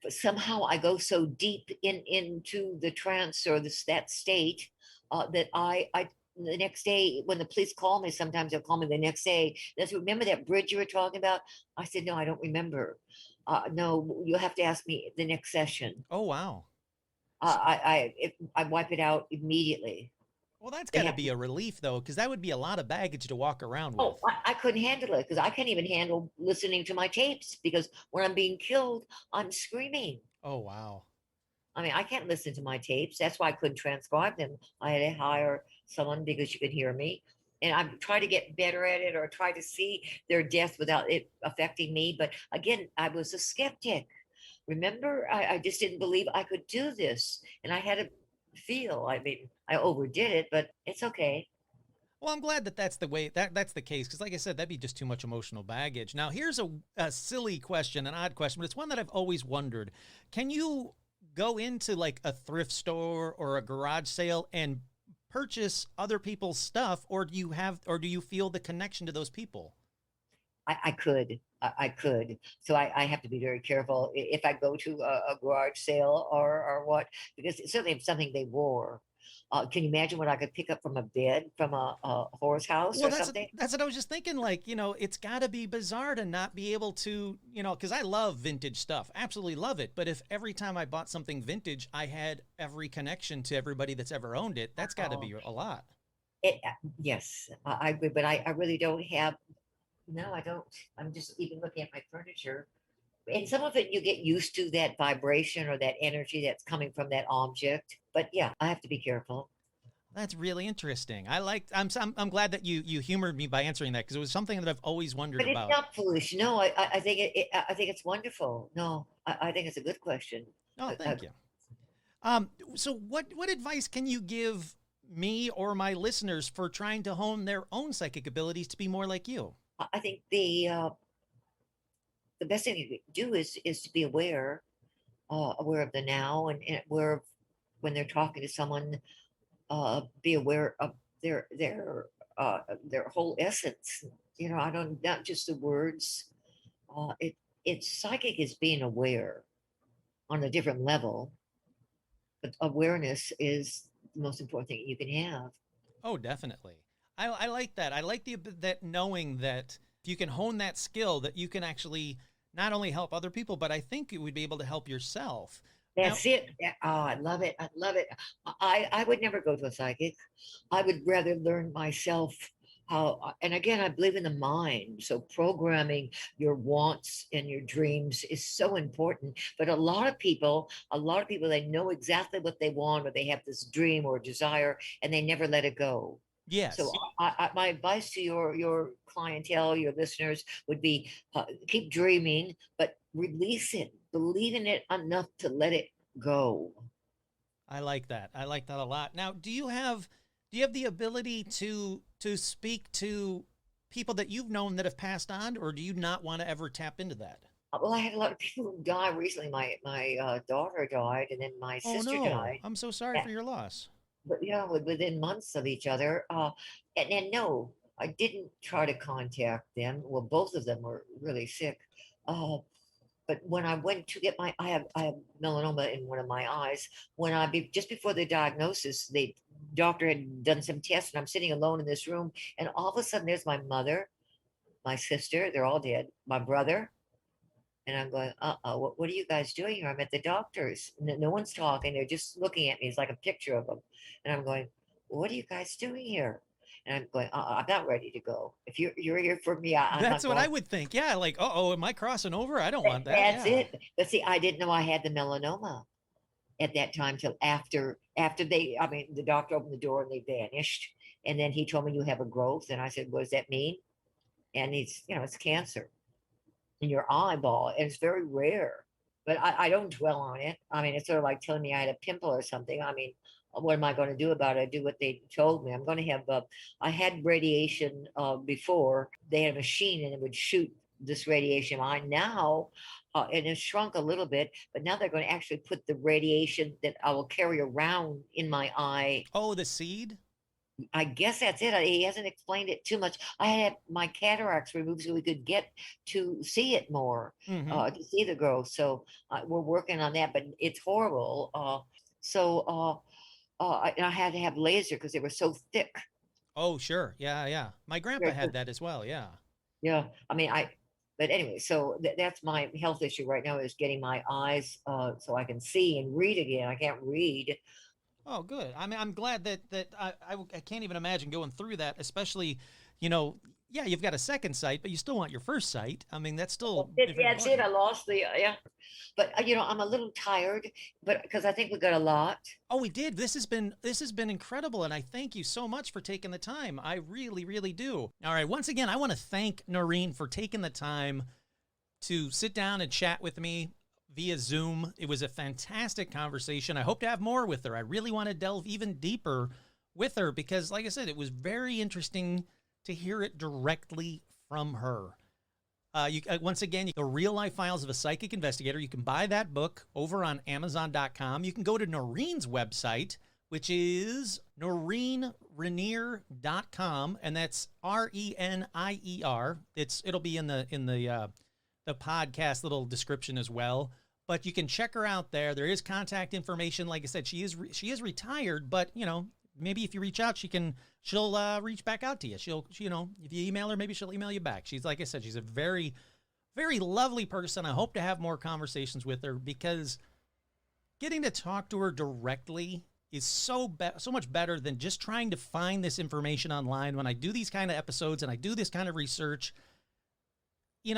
But somehow I go so deep into the trance or that state that I the next day when the police call me, sometimes they'll call me the next day. They say, remember that bridge you were talking about? I said, no, I don't remember. No, you'll have to ask me the next session. Oh, wow. I wipe it out immediately. Well, that's They got to have be a relief, though, because that would be a lot of baggage to walk around with. Oh, I couldn't handle it because I can't even handle listening to my tapes because when I'm being killed, I'm screaming. Oh, wow. I mean, I can't listen to my tapes. That's why I couldn't transcribe them. I had to hire someone because you could hear me. And I'm trying to get better at it or try to see their death without it affecting me. But again, I was a skeptic. Remember, I just didn't believe I could do this. And I had to feel, I mean, I overdid it, but it's okay. Well, I'm glad that that's the way that's the case because, like I said, that'd be just too much emotional baggage. Now, here's a silly question, an odd question, but it's one that I've always wondered. Can you go into like a thrift store or a garage sale and purchase other people's stuff, or do you feel the connection to those people? I could. I could. So I have to be very careful if I go to a garage sale or what, because it's certainly something they wore. Can you imagine what I could pick up from a bed from a horse house Well, or something? that's what I was just thinking. Like, it's got to be bizarre to not be able to, because I love vintage stuff, absolutely love it. But if every time I bought something vintage, I had every connection to everybody that's ever owned it, that's got to Oh, be a lot. yes, I agree, but I really don't have. No, I don't. I'm just even looking at my furniture, and some of it you get used to that vibration or that energy that's coming from that object. But yeah, I have to be careful. That's really interesting. I'm glad that you humored me by answering that because it was something that I've always wondered But it's about. not foolish. No, I think I think it's wonderful. No, I think it's a good question. Oh, Uh, uh, thank you. So what advice can you give me or my listeners for trying to hone their own psychic abilities to be more like you? I think the best thing you can do is to be aware of the now, and aware of when they're talking to someone. Be aware of their whole essence. I don't, not just the words. It's psychic is being aware on a different level, but awareness is the most important thing you can have. Oh, definitely. I like that. I like that knowing that if you can hone that skill, that you can actually not only help other people, but I think you would be able to help yourself. Now, That's it. Yeah, oh, I love it. I love it. I would never go to a psychic. I would rather learn myself how, and again, I believe in the mind. So programming your wants and your dreams is so important. But a lot of people, they know exactly what they want, or they have this dream or desire, and they never let it go. So yes. my advice to your clientele, your listeners, would be keep dreaming, but release it. Believe in it enough to let it go. I like that. I like that a lot. Now, do you have Do you have the ability to speak to people that you've known that have passed on, or do you not want to ever tap into that? Well, I had a lot of people die recently. My daughter died, and then my Oh sister no, died. I'm so sorry Yeah, for your loss. but within months of each other. And no, I didn't try to contact them. Well, both of them were really sick. Uh, but when I went to get I have melanoma in one of my eyes. Just before the diagnosis, the doctor had done some tests, and I'm sitting alone in this room, and all of a sudden there's my mother, my sister, they're all dead, my brother, and I'm going, what are you guys doing here? I'm at the doctor's. No one's talking. They're just looking at me. It's like a picture of them. And I'm going, what are you guys doing here? And I'm going, I'm not ready to go. If you're here for me, I'm That's not what I going. would think. Yeah, like, oh, am I crossing over? I don't want that. That's Yeah. it. But see, I didn't know I had the melanoma at that time till after the doctor opened the door and they vanished. And then he told me you have a growth. And I said, what does that mean? And it's cancer in your eyeball, and it's very rare. But I don't dwell on it. I mean, it's sort of like telling me I had a pimple or something. I mean, what am I going to do about it? I do what they told me. I'm going to have. I had radiation before. They had a machine and it would shoot this radiation line. Now, and it shrunk a little bit, but now they're going to actually put the radiation that I will carry around in my eye. Oh, the seed? I guess that's it. He hasn't explained it too much. I had my cataracts removed so we could get to see it more, Mm-hmm. to see the growth. So we're working on that, but it's horrible. And I had to have laser because they were so thick. Oh, sure. Yeah, yeah. My grandpa had that as well. Yeah. Yeah. I mean, but anyway, so that's my health issue right now is getting my eyes so I can see and read again. I can't read. Oh, good. I mean, I'm glad that I can't even imagine going through that, especially, you know, yeah, you've got a second sight, but you still want your first sight. I mean, that's still very That's it. important. I lost yeah. But I'm a little tired, but because I think we got a lot. Oh, we did. This has been incredible, and I thank you so much for taking the time. I really, really do. All right, once again, I want to thank Noreen for taking the time to sit down and chat with me via Zoom. It was a fantastic conversation. I hope to have more with her. I really want to delve even deeper with her because, like I said, it was very interesting to hear it directly from her. Once again, The Real Life Files of a Psychic Investigator. You can buy that book over on Amazon.com. You can go to Noreen's website, which is NoreenRenier.com, and that's Renier. It'll be in the podcast little description as well. But you can check her out there. There is contact information. Like I said, she is retired, but maybe if you reach out, she'll reach back out to you. If you email her, maybe she'll email you back. She's, like I said, she's a very, very lovely person. I hope to have more conversations with her because getting to talk to her directly is so much better than just trying to find this information online. When I do these kind of episodes and I do this kind of research, you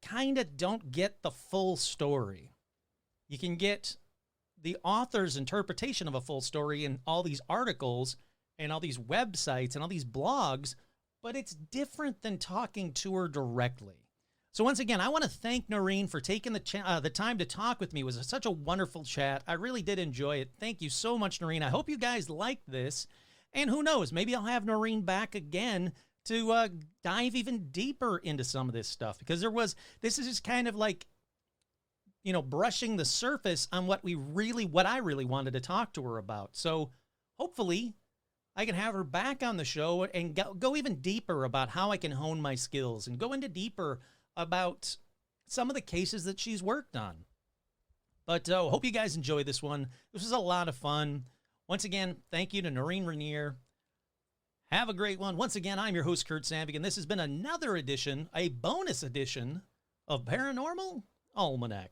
kind of don't get the full story. You can get the author's interpretation of a full story in all these articles and all these websites and all these blogs, but it's different than talking to her directly. So once again, I want to thank Noreen for taking the time to talk with me. It was such a wonderful chat. I really did enjoy it. Thank you so much, Noreen. I hope you guys liked this. And who knows, maybe I'll have Noreen back again to dive even deeper into some of this stuff because this is just kind of like, brushing the surface on what I really wanted to talk to her about. So hopefully I can have her back on the show and go even deeper about how I can hone my skills and go into deeper about some of the cases that she's worked on. But hope you guys enjoy this one. This was a lot of fun. Once again, thank you to Noreen Renier. Have a great one. Once again, I'm your host, Kurt Sandvik, and this has been another edition, a bonus edition of Paranormal Almanac.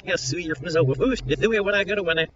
Ja, suger van zo. Oeh, dit doe je wat ik ga doen.